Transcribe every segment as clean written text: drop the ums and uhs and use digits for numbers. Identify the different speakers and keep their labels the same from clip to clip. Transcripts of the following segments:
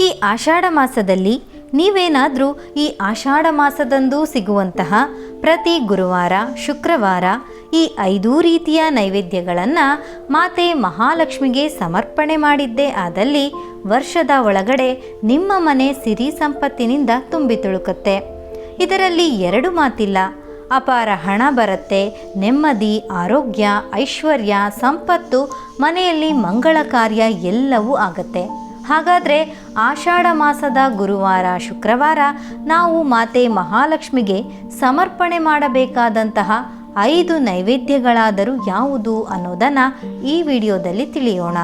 Speaker 1: ಈ ಆಷಾಢ ಮಾಸದಲ್ಲಿ ನೀವೇನಾದರೂ ಈ ಆಷಾಢ ಮಾಸದಂದು ಸಿಗುವಂತಹ ಪ್ರತಿ ಗುರುವಾರ, ಶುಕ್ರವಾರ ಈ 5 ರೀತಿಯ ನೈವೇದ್ಯಗಳನ್ನು ಮಾತೆ ಮಹಾಲಕ್ಷ್ಮಿಗೆ ಸಮರ್ಪಣೆ ಮಾಡಿದ್ದೇ ಆದಲ್ಲಿ ವರ್ಷದ ಒಳಗಡೆ ನಿಮ್ಮ ಮನೆ ಸಿರಿ ಸಂಪತ್ತಿನಿಂದ ತುಂಬಿ ತುಳುಕುತ್ತೆ. ಇದರಲ್ಲಿ 2 ಮಾತಿಲ್ಲ. ಅಪಾರ ಹಣ ಬರುತ್ತೆ, ನೆಮ್ಮದಿ, ಆರೋಗ್ಯ, ಐಶ್ವರ್ಯ, ಸಂಪತ್ತು, ಮನೆಯಲ್ಲಿ ಮಂಗಳ ಕಾರ್ಯ ಎಲ್ಲವೂ ಆಗತ್ತೆ. ಹಾಗಾದರೆ ಆಷಾಢ ಮಾಸದ ಗುರುವಾರ, ಶುಕ್ರವಾರ ನಾವು ಮಾತೆ ಮಹಾಲಕ್ಷ್ಮಿಗೆ ಸಮರ್ಪಣೆ ಮಾಡಬೇಕಾದಂತಹ 5 ನೈವೇದ್ಯಗಳಾದರೂ ಯಾವುದು ಅನ್ನೋದನ್ನು ಈ ವಿಡಿಯೋದಲ್ಲಿ ತಿಳಿಯೋಣ.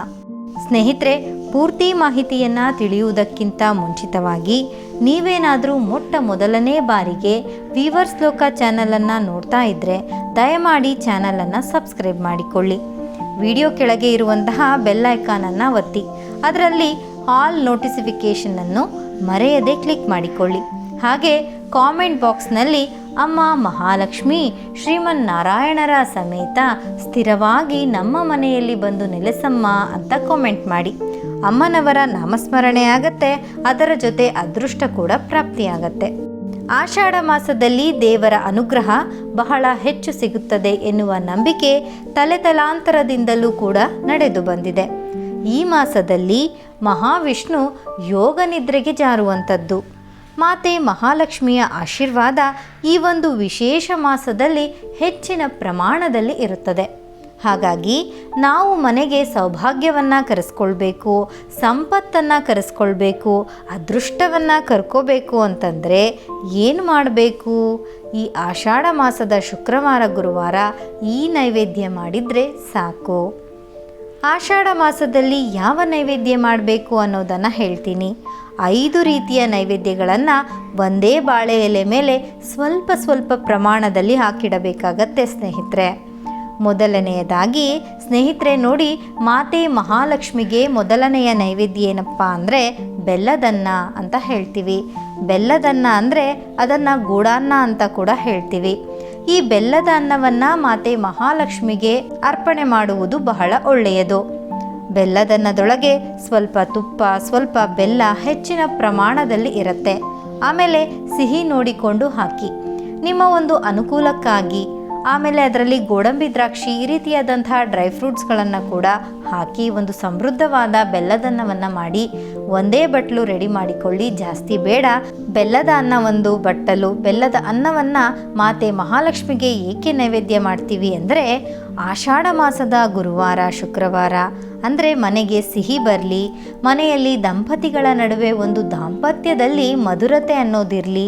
Speaker 1: ಸ್ನೇಹಿತರೆ, ಪೂರ್ತಿ ಮಾಹಿತಿಯನ್ನು ತಿಳಿಯುವುದಕ್ಕಿಂತ ಮುಂಚಿತವಾಗಿ ನೀವೇನಾದರೂ ಮೊದಲನೇ ಬಾರಿಗೆ ವೀವರ್ಸ್ ಲೋಕ ಚಾನಲನ್ನು ನೋಡ್ತಾ ಇದ್ದರೆ ದಯಮಾಡಿ ಚಾನಲನ್ನು ಸಬ್ಸ್ಕ್ರೈಬ್ ಮಾಡಿಕೊಳ್ಳಿ. ವಿಡಿಯೋ ಕೆಳಗೆ ಇರುವಂತಹ ಬೆಲ್ ಐಕಾನನ್ನು ಒತ್ತಿ ಅದರಲ್ಲಿ ಆಲ್ ನೋಟಿಫಿಕೇಷನನ್ನು ಮರೆಯದೆ ಕ್ಲಿಕ್ ಮಾಡಿಕೊಳ್ಳಿ. ಹಾಗೆ ಕಾಮೆಂಟ್ ಬಾಕ್ಸ್ನಲ್ಲಿ ಅಮ್ಮ ಮಹಾಲಕ್ಷ್ಮಿ ಶ್ರೀಮನ್ನಾರಾಯಣರ ಸಮೇತ ಸ್ಥಿರವಾಗಿ ನಮ್ಮ ಮನೆಯಲ್ಲಿ ಬಂದು ನೆಲೆಸಮ್ಮ ಅಂತ ಕಾಮೆಂಟ್ ಮಾಡಿ. ಅಮ್ಮನವರ ನಾಮಸ್ಮರಣೆ ಆಗತ್ತೆ, ಅದರ ಜೊತೆ ಅದೃಷ್ಟ ಕೂಡ ಪ್ರಾಪ್ತಿಯಾಗತ್ತೆ. ಆಷಾಢ ಮಾಸದಲ್ಲಿ ದೇವರ ಅನುಗ್ರಹ ಬಹಳ ಹೆಚ್ಚು ಸಿಗುತ್ತದೆ ಎನ್ನುವ ನಂಬಿಕೆ ತಲೆತಲಾಂತರದಿಂದಲೂ ಕೂಡ ನಡೆದು ಬಂದಿದೆ. ಈ ಮಾಸದಲ್ಲಿ ಮಹಾವಿಷ್ಣು ಯೋಗ ನಿದ್ರೆಗೆ ಜಾರುವಂಥದ್ದು. ಮಾತೆ ಮಹಾಲಕ್ಷ್ಮಿಯ ಆಶೀರ್ವಾದ ಈ ಒಂದು ವಿಶೇಷ ಮಾಸದಲ್ಲಿ ಹೆಚ್ಚಿನ ಪ್ರಮಾಣದಲ್ಲಿ ಇರುತ್ತದೆ. ಹಾಗಾಗಿ ನಾವು ಮನೆಗೆ ಸೌಭಾಗ್ಯವನ್ನು ಕರೆಸ್ಕೊಳ್ಬೇಕು, ಸಂಪತ್ತನ್ನು ಕರೆಸ್ಕೊಳ್ಬೇಕು, ಅದೃಷ್ಟವನ್ನು ಕರ್ಕೋಬೇಕು ಅಂತಂದರೆ ಏನು ಮಾಡಬೇಕು? ಈ ಆಷಾಢ ಮಾಸದ ಶುಕ್ರವಾರ, ಗುರುವಾರ ಈ ನೈವೇದ್ಯ ಮಾಡಿದರೆ ಸಾಕು. ಆಷಾಢ ಮಾಸದಲ್ಲಿ ಯಾವ ನೈವೇದ್ಯ ಮಾಡಬೇಕು ಅನ್ನೋದನ್ನು ಹೇಳ್ತೀನಿ. 5 ರೀತಿಯ ನೈವೇದ್ಯಗಳನ್ನು ಒಂದೇ ಬಾಳೆ ಎಲೆ ಮೇಲೆ ಸ್ವಲ್ಪ ಸ್ವಲ್ಪ ಪ್ರಮಾಣದಲ್ಲಿ ಹಾಕಿಡಬೇಕಾಗತ್ತೆ ಸ್ನೇಹಿತರೆ. ಮೊದಲನೆಯದಾಗಿ ಸ್ನೇಹಿತರೆ ನೋಡಿ, ಮಾತೆ ಮಹಾಲಕ್ಷ್ಮಿಗೆ ಮೊದಲನೆಯ ನೈವೇದ್ಯ ಏನಪ್ಪ ಅಂದರೆ ಬೆಲ್ಲದನ್ನ ಅಂತ ಹೇಳ್ತೀವಿ. ಬೆಲ್ಲದನ್ನ ಅಂದರೆ ಅದನ್ನು ಗೂಡಾನ್ನ ಅಂತ ಕೂಡ ಹೇಳ್ತೀವಿ. ಈ ಬೆಲ್ಲದ ಅನ್ನವನ್ನು ಮಾತೆ ಮಹಾಲಕ್ಷ್ಮಿಗೆ ಅರ್ಪಣೆ ಮಾಡುವುದು ಬಹಳ ಒಳ್ಳೆಯದು. ಬೆಲ್ಲದನ್ನದೊಳಗೆ ಸ್ವಲ್ಪ ತುಪ್ಪ, ಸ್ವಲ್ಪ ಬೆಲ್ಲ ಹೆಚ್ಚಿನ ಪ್ರಮಾಣದಲ್ಲಿ ಇರುತ್ತೆ. ಆಮೇಲೆ ಸಿಹಿ ನೋಡಿಕೊಂಡು ಹಾಕಿ, ನಿಮ್ಮ ಒಂದು ಅನುಕೂಲಕ್ಕಾಗಿ. ಆಮೇಲೆ ಅದರಲ್ಲಿ ಗೋಡಂಬಿ ದ್ರಾಕ್ಷಿ ಈ ರೀತಿಯಾದಂತಹ ಡ್ರೈ ಫ್ರೂಟ್ಸ್ಗಳನ್ನು ಕೂಡ ಹಾಕಿ ಒಂದು ಸಮೃದ್ಧವಾದ ಬೆಲ್ಲದನ್ನವನ್ನು ಮಾಡಿ ಒಂದೇ ಬಟ್ಲು ರೆಡಿ ಮಾಡಿಕೊಳ್ಳಿ. ಜಾಸ್ತಿ ಬೇಡ. ಬೆಲ್ಲದ ಅನ್ನ ಒಂದು ಬಟ್ಟಲು. ಬೆಲ್ಲದ ಅನ್ನವನ್ನು ಮಾತೆ ಮಹಾಲಕ್ಷ್ಮಿಗೆ ಏಕೆ ನೈವೇದ್ಯ ಮಾಡ್ತೀವಿ ಅಂದರೆ ಆಷಾಢ ಮಾಸದ ಗುರುವಾರ, ಶುಕ್ರವಾರ ಅಂದರೆ ಮನೆಗೆ ಸಿಹಿ ಬರಲಿ, ಮನೆಯಲ್ಲಿ ದಂಪತಿಗಳ ನಡುವೆ ಒಂದು ದಾಂಪತ್ಯದಲ್ಲಿ ಮಧುರತೆ ಅನ್ನೋದಿರಲಿ,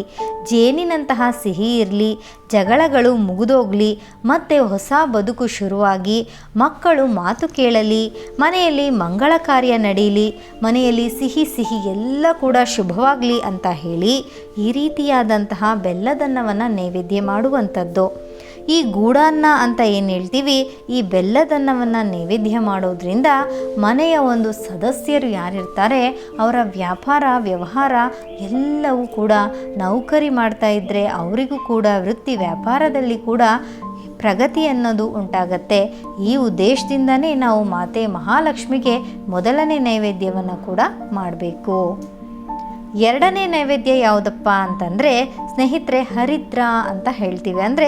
Speaker 1: ಜೇನಿನಂತಹ ಸಿಹಿ ಇರಲಿ, ಜಗಳಗಳು ಮುಗಿದೋಗಲಿ, ಮತ್ತು ಹೊಸ ಬದುಕು ಶುರುವಾಗಿ ಮಕ್ಕಳು ಮಾತು ಕೇಳಲಿ, ಮನೆಯಲ್ಲಿ ಮಂಗಳ ಕಾರ್ಯ ನಡೀಲಿ, ಮನೆಯಲ್ಲಿ ಸಿಹಿ ಸಿಹಿ ಎಲ್ಲ ಕೂಡ ಶುಭವಾಗಲಿ ಅಂತ ಹೇಳಿ ಈ ರೀತಿಯಾದಂತಹ ಬೆಲ್ಲದನ್ನವನ್ನು ನೈವೇದ್ಯ ಮಾಡುವಂಥದ್ದು. ಈ ಗೂಡಾನ್ನ ಅಂತ ಏನು ಹೇಳ್ತೀವಿ, ಈ ಬೆಲ್ಲದನ್ನವನ್ನು ನೈವೇದ್ಯ ಮಾಡೋದ್ರಿಂದ ಮನೆಯ ಒಂದು ಸದಸ್ಯರು ಯಾರಿರ್ತಾರೆ ಅವರ ವ್ಯಾಪಾರ ವ್ಯವಹಾರ ಎಲ್ಲವೂ ಕೂಡ, ನೌಕರಿ ಮಾಡ್ತಾ ಇದ್ದರೆ ಅವರಿಗೂ ಕೂಡ ವೃತ್ತಿ ವ್ಯಾಪಾರದಲ್ಲಿ ಕೂಡ ಪ್ರಗತಿ ಅನ್ನೋದು ಉಂಟಾಗತ್ತೆ. ಈ ಉದ್ದೇಶದಿಂದನೇ ನಾವು ಮಾತೆ ಮಹಾಲಕ್ಷ್ಮಿಗೆ ಮೊದಲನೇ ನೈವೇದ್ಯವನ್ನು ಕೂಡ ಮಾಡಬೇಕು. 2ನೇ ನೈವೇದ್ಯ ಯಾವುದಪ್ಪ ಅಂತಂದರೆ ಸ್ನೇಹಿತರೆ ಹರಿದ್ರ ಅಂತ ಹೇಳ್ತೀವಿ. ಅಂದರೆ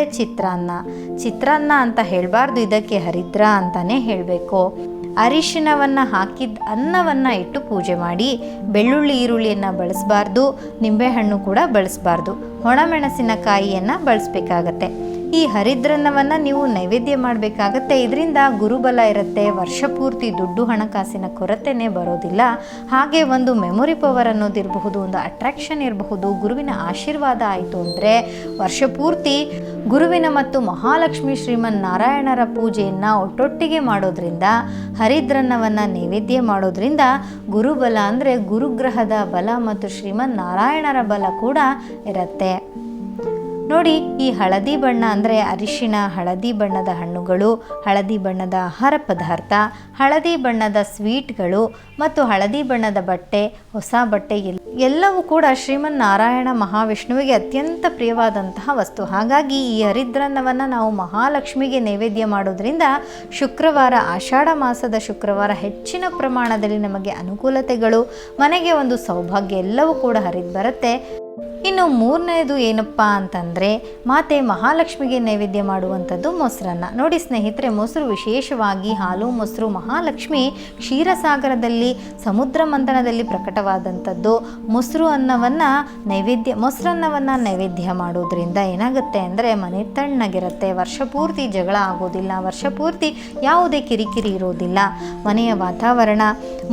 Speaker 1: ಚಿತ್ರಾನ್ನ ಅಂತ ಹೇಳಬಾರ್ದು, ಇದಕ್ಕೆ ಹರಿದ್ರ ಅಂತಲೇ ಹೇಳಬೇಕು. ಅರಿಶಿಣವನ್ನು ಹಾಕಿದ ಅನ್ನವನ್ನು ಇಟ್ಟು ಪೂಜೆ ಮಾಡಿ. ಬೆಳ್ಳುಳ್ಳಿ ಈರುಳ್ಳಿಯನ್ನು ಬಳಸಬಾರ್ದು, ನಿಂಬೆಹಣ್ಣು ಕೂಡ ಬಳಸಬಾರ್ದು, ಒಣಮೆಣಸಿನಕಾಯಿಯನ್ನು ಬಳಸಬೇಕಾಗತ್ತೆ. ಈ ಹರಿದ್ರನ್ನವನ್ನು ನೀವು ನೈವೇದ್ಯ ಮಾಡಬೇಕಾಗತ್ತೆ. ಇದರಿಂದ ಗುರುಬಲ ಇರುತ್ತೆ, ವರ್ಷ ಪೂರ್ತಿ ದುಡ್ಡು ಹಣಕಾಸಿನ ಕೊರತೆನೇ ಬರೋದಿಲ್ಲ. ಹಾಗೆ ಒಂದು ಮೆಮೊರಿ ಪವರ್ ಅನ್ನೋದಿರಬಹುದು, ಒಂದು ಅಟ್ರಾಕ್ಷನ್ ಇರಬಹುದು. ಗುರುವಿನ ಆಶೀರ್ವಾದ ಆಯಿತು ಅಂದರೆ ವರ್ಷ ಪೂರ್ತಿ ಗುರುವಿನ ಮತ್ತು ಮಹಾಲಕ್ಷ್ಮಿ ಶ್ರೀಮನ್ನಾರಾಯಣರ ಪೂಜೆಯನ್ನು ಒಟ್ಟೊಟ್ಟಿಗೆ ಮಾಡೋದ್ರಿಂದ, ಹರಿದ್ರನ್ನವನ್ನು ನೈವೇದ್ಯ ಮಾಡೋದ್ರಿಂದ ಗುರುಬಲ ಅಂದರೆ ಗುರುಗ್ರಹದ ಬಲ ಮತ್ತು ಶ್ರೀಮನ್ನಾರಾಯಣರ ಬಲ ಕೂಡ ಇರುತ್ತೆ. ನೋಡಿ, ಈ ಹಳದಿ ಬಣ್ಣ ಅಂದರೆ ಅರಿಶಿಣ, ಹಳದಿ ಬಣ್ಣದ ಹಣ್ಣುಗಳು, ಹಳದಿ ಬಣ್ಣದ ಆಹಾರ ಪದಾರ್ಥ, ಹಳದಿ ಬಣ್ಣದ ಸ್ವೀಟ್ಗಳು ಮತ್ತು ಹಳದಿ ಬಣ್ಣದ ಬಟ್ಟೆ, ಹೊಸ ಬಟ್ಟೆ ಎಲ್ಲವೂ ಕೂಡ ಶ್ರೀಮನ್ನಾರಾಯಣ ಮಹಾವಿಷ್ಣುವಿಗೆ ಅತ್ಯಂತ ಪ್ರಿಯವಾದಂತಹ ವಸ್ತು. ಹಾಗಾಗಿ ಈ ಹರಿದ್ರನ್ನವನ್ನು ನಾವು ಮಹಾಲಕ್ಷ್ಮಿಗೆ ನೈವೇದ್ಯ ಮಾಡೋದ್ರಿಂದ ಶುಕ್ರವಾರ, ಆಷಾಢ ಮಾಸದ ಶುಕ್ರವಾರ ಹೆಚ್ಚಿನ ಪ್ರಮಾಣದಲ್ಲಿ ನಮಗೆ ಅನುಕೂಲತೆಗಳು, ಮನೆಗೆ ಒಂದು ಸೌಭಾಗ್ಯ ಎಲ್ಲವೂ ಕೂಡ ಹರಿದು ಬರುತ್ತೆ. ಇನ್ನು ಮೂರನೇದು ಏನಪ್ಪ ಅಂತಂದರೆ ಮಾತೆ ಮಹಾಲಕ್ಷ್ಮಿಗೆ ನೈವೇದ್ಯ ಮಾಡುವಂಥದ್ದು ಮೊಸರನ್ನ. ನೋಡಿ ಸ್ನೇಹಿತರೆ, ಮೊಸರು ವಿಶೇಷವಾಗಿ ಹಾಲು ಮೊಸರು ಮಹಾಲಕ್ಷ್ಮಿ ಕ್ಷೀರಸಾಗರದಲ್ಲಿ ಸಮುದ್ರ ಮಂಥನದಲ್ಲಿ ಪ್ರಕಟವಾದಂಥದ್ದು. ಮೊಸರನ್ನವನ್ನು ನೈವೇದ್ಯ ಮಾಡೋದ್ರಿಂದ ಏನಾಗುತ್ತೆ ಅಂದರೆ ಮನೆ ತಣ್ಣಗಿರುತ್ತೆ, ವರ್ಷಪೂರ್ತಿ ಜಗಳ ಆಗೋದಿಲ್ಲ, ವರ್ಷಪೂರ್ತಿ ಯಾವುದೇ ಕಿರಿಕಿರಿ ಇರೋದಿಲ್ಲ, ಮನೆಯ ವಾತಾವರಣ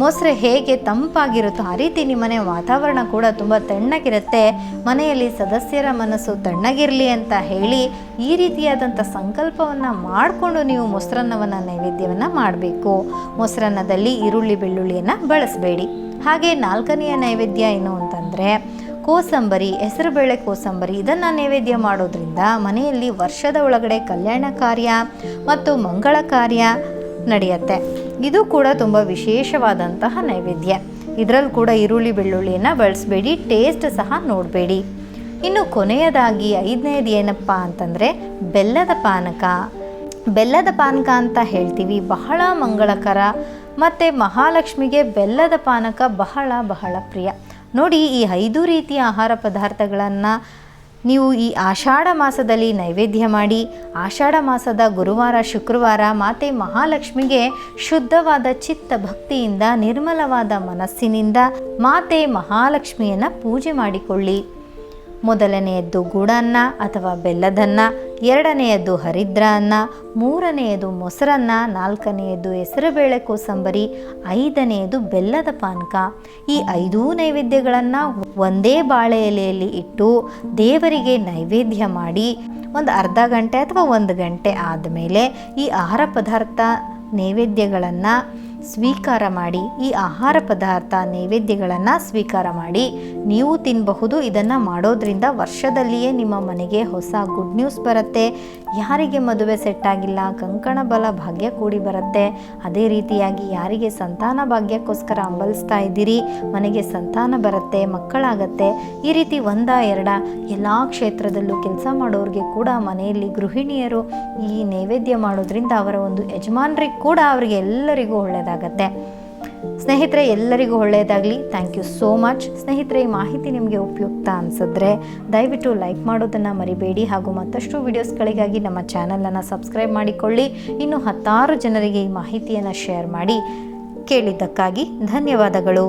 Speaker 1: ಮೊಸರು ಹೇಗೆ ತಂಪಾಗಿರುತ್ತೋ ಆ ರೀತಿ ನಿಮ್ಮ ಮನೆಯ ವಾತಾವರಣ ಕೂಡ ತುಂಬ ತಣ್ಣಗಿರುತ್ತೆ. ಮನೆಯಲ್ಲಿ ಸದಸ್ಯರ ಮನಸ್ಸು ತಣ್ಣಗಿರಲಿ ಅಂತ ಹೇಳಿ ಈ ರೀತಿಯಾದಂಥ ಸಂಕಲ್ಪವನ್ನು ಮಾಡಿಕೊಂಡು ನೀವು ಮೊಸರನ್ನವನ್ನು ನೈವೇದ್ಯವನ್ನು ಮಾಡಬೇಕು. ಮೊಸರನ್ನದಲ್ಲಿ ಈರುಳ್ಳಿ ಬೆಳ್ಳುಳ್ಳಿಯನ್ನು ಬಳಸಬೇಡಿ. ಹಾಗೆ ನಾಲ್ಕನೆಯ ನೈವೇದ್ಯ ಏನು ಅಂತಂದರೆ ಕೋಸಂಬರಿ, ಹೆಸರುಬೇಳೆ ಕೋಸಂಬರಿ. ಇದನ್ನು ನೈವೇದ್ಯ ಮಾಡೋದ್ರಿಂದ ಮನೆಯಲ್ಲಿ ವರ್ಷದ ಒಳಗಡೆ ಕಲ್ಯಾಣ ಕಾರ್ಯ ಮತ್ತು ಮಂಗಳ ಕಾರ್ಯ ನಡೆಯುತ್ತೆ. ಇದು ಕೂಡ ತುಂಬ ವಿಶೇಷವಾದಂತಹ ನೈವೇದ್ಯ. ಇದರಲ್ಲಿ ಕೂಡ ಈರುಳ್ಳಿ ಬೆಳ್ಳುಳ್ಳಿಯನ್ನು ಬಳಸಬೇಡಿ, ಟೇಸ್ಟ್ ಸಹ ನೋಡಬೇಡಿ. ಇನ್ನು ಕೊನೆಯದಾಗಿ ಐದನೇದು ಏನಪ್ಪ ಅಂತಂದರೆ ಬೆಲ್ಲದ ಪಾನಕ. ಬೆಲ್ಲದ ಪಾನಕ ಅಂತ ಹೇಳ್ತೀವಿ, ಬಹಳ ಮಂಗಳಕರ ಮತ್ತು ಮಹಾಲಕ್ಷ್ಮಿಗೆ ಬೆಲ್ಲದ ಪಾನಕ ಬಹಳ ಬಹಳ ಪ್ರಿಯ. ನೋಡಿ, ಈ 5 ರೀತಿಯ ಆಹಾರ ಪದಾರ್ಥಗಳನ್ನು ನೀವು ಈ ಆಷಾಢ ಮಾಸದಲ್ಲಿ ನೈವೇದ್ಯ ಮಾಡಿ ಆಷಾಢ ಮಾಸದ ಗುರುವಾರ, ಶುಕ್ರವಾರ ಮಾತೆ ಮಹಾಲಕ್ಷ್ಮಿಗೆ ಶುದ್ಧವಾದ ಚಿತ್ತ ಭಕ್ತಿಯಿಂದ, ನಿರ್ಮಲವಾದ ಮನಸ್ಸಿನಿಂದ ಮಾತೆ ಮಹಾಲಕ್ಷ್ಮಿಯನ್ನು ಪೂಜೆ ಮಾಡಿಕೊಳ್ಳಿ. ಮೊದಲನೆಯದ್ದು ಗೂಡನ್ನ ಅಥವಾ ಬೆಲ್ಲದನ್ನ, ಎರಡನೆಯದ್ದು ಹರಿದ್ರ ಅನ್ನ, ಮೂರನೆಯದು ಮೊಸರನ್ನ, ನಾಲ್ಕನೆಯದು ಹೆಸರುಬೇಳೆ ಕೋಸಂಬರಿ, ಐದನೆಯದು ಬೆಲ್ಲದ ಪಾನಕ. ಈ 5 ನೈವೇದ್ಯಗಳನ್ನು ಒಂದೇ ಬಾಳೆ ಎಲೆಯಲ್ಲಿ ಇಟ್ಟು ದೇವರಿಗೆ ನೈವೇದ್ಯ ಮಾಡಿ ಒಂದು ಅರ್ಧ ಗಂಟೆ ಅಥವಾ 1 ಗಂಟೆ ಆದಮೇಲೆ ಈ ಆಹಾರ ಪದಾರ್ಥ ನೈವೇದ್ಯಗಳನ್ನು ಸ್ವೀಕಾರ ಮಾಡಿ. ಈ ಆಹಾರ ಪದಾರ್ಥ ನೈವೇದ್ಯಗಳನ್ನು ಸ್ವೀಕಾರ ಮಾಡಿ ನೀವು ತಿನ್ನಬಹುದು. ಇದನ್ನು ಮಾಡೋದ್ರಿಂದ ವರ್ಷದಲ್ಲಿಯೇ ನಿಮ್ಮ ಮನೆಗೆ ಹೊಸ ಗುಡ್ ನ್ಯೂಸ್ ಬರುತ್ತೆ. ಯಾರಿಗೆ ಮದುವೆ ಸೆಟ್ ಆಗಿಲ್ಲ, ಕಂಕಣ ಬಲ ಭಾಗ್ಯ ಕೂಡಿ ಬರುತ್ತೆ. ಅದೇ ರೀತಿಯಾಗಿ ಯಾರಿಗೆ ಸಂತಾನ ಭಾಗ್ಯಕ್ಕೋಸ್ಕರ ಹಂಬಲಿಸ್ತಾ ಇದ್ದೀರಿ, ಮನೆಗೆ ಸಂತಾನ ಬರುತ್ತೆ, ಮಕ್ಕಳಾಗತ್ತೆ. ಈ ರೀತಿ 1-2 ಎಲ್ಲ ಕ್ಷೇತ್ರದಲ್ಲೂ ಕೆಲಸ ಮಾಡೋರಿಗೆ ಕೂಡ ಮನೆಯಲ್ಲಿ ಗೃಹಿಣಿಯರು ಈ ನೈವೇದ್ಯ ಮಾಡೋದ್ರಿಂದ ಅವರ ಒಂದು ಯಜಮಾನರಿಗೆ ಕೂಡ ಅವರಿಗೆ ಎಲ್ಲರಿಗೂ ಒಳ್ಳೆಯದಾಗತ್ತೆ. ಸ್ನೇಹಿತರೆ, ಎಲ್ಲರಿಗೂ ಒಳ್ಳೆಯದಾಗಲಿ. Thank you so much. ಸ್ನೇಹಿತರೆ, ಈ ಮಾಹಿತಿ ನಿಮಗೆ ಉಪಯುಕ್ತ ಅನಿಸಿದ್ರೆ ದಯವಿಟ್ಟು ಲೈಕ್ ಮಾಡೋದನ್ನು ಮರಿಬೇಡಿ. ಹಾಗೂ ಮತ್ತಷ್ಟು ವಿಡಿಯೋಸ್ಗಳಿಗಾಗಿ ನಮ್ಮ ಚಾನಲನ್ನು ಸಬ್ಸ್ಕ್ರೈಬ್ ಮಾಡಿಕೊಳ್ಳಿ. ಇನ್ನು 10 ಜನರಿಗೆ ಈ ಮಾಹಿತಿಯನ್ನು ಶೇರ್ ಮಾಡಿ. ಕೇಳಿದ್ದಕ್ಕಾಗಿ ಧನ್ಯವಾದಗಳು.